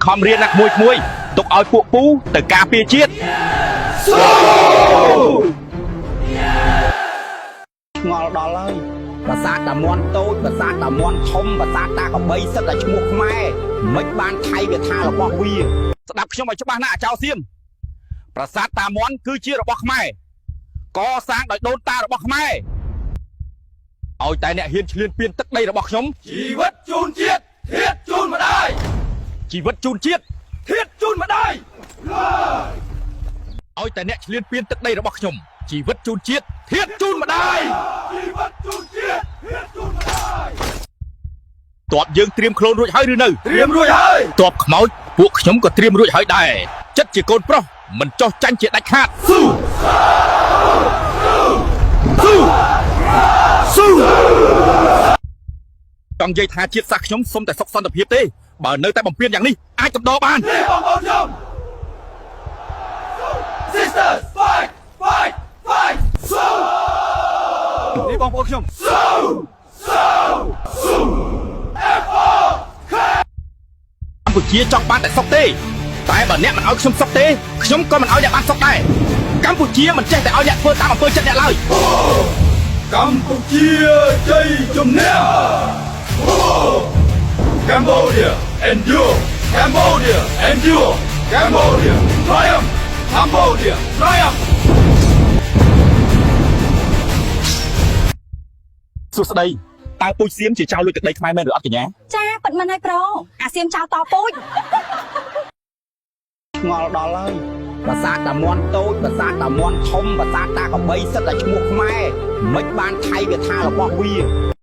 ខំរៀនណាមួយទុកឲ្យពួកពូទៅការពារជាតិឆ្ងល់ដល់ហើយប្រាសាទតាមន់តូចប្រាសាទតាមន់ធំប្រាសាទតាកបីសិតតែឈ្មោះខ្មែរមិនបានថៃវាថារបស់វាស្ដាប់ខ្ញុំឲ្យច្បាស់ណាអាចៅសៀមប្រាសាទតាមន់គឺជារបស់ខ្មែរកសាងដោយដូនតារបស់ខ្មែរឲ្យតែអ្នកហ៊ានឈ្លានពានទឹកដីរបស់ខ្ញុំជីវិតជូនជាតិធាតជូនម្ដាយជីវិតជូនជាតិធាតជូនម្ដាយឲ្យតែអ្នកឈ្លានពានទឹកដីរបស់ខ្ញុំជីវិតជូនជាតិធាតជូនម្ដាយជីវិតជូនជាតិធាតជូនម្ដាយតបយើងត្រៀមខ្លួនរួចហើយឬនៅត្រៀមរួចហើយតបខ្មោចពួកខ្ញុំក៏ត្រៀមរួចហើយដែរចិត្តជាកូនប្រុសមិនចោះចាញ់ជាដាច់ខាតស៊ូចង់និយាយថាជាតិសាសន៍ខ្ញុំសុំតែសុខសន្តិភាពទេបើនៅតែបំពេញយ៉ាងនេះអាចកំដរបាននេះបងប្អូនខ្ញុំ Sisters fight នេះបងប្អូនខ្ញុំកម្ពុជាចង់បានតែសុខទេតែបើអ្នកមិនឲ្យខ្ញុំសុខទេខ្ញុំក៏មិនឲ្យអ្នកបានសុខដែរកម្ពុជាមិនចេះតែឲ្យអ្នកធ្វើតាមអំពើចិត្តអ្នកឡើយកម្ពុជាជ័យជំនះ Cambodia endure Cambodia endure Cambodia triumph Cambodia triumph សួស្តីតើពូជសៀមជាចៅលួចទឹកដីខ្មែរមែនឬអត់កញ្ញាចាប៉ិតមិនហើយប្រូអាសៀមចៅតពូជឆ្ងល់ដល់ហើយប្រាសាទតាមន់តូចប្រាសាទតាមន់ធំប្រាសាទតាកបីសិតតែឈ្មោះខ្មែរមិនបានថៃវាថារបស់វា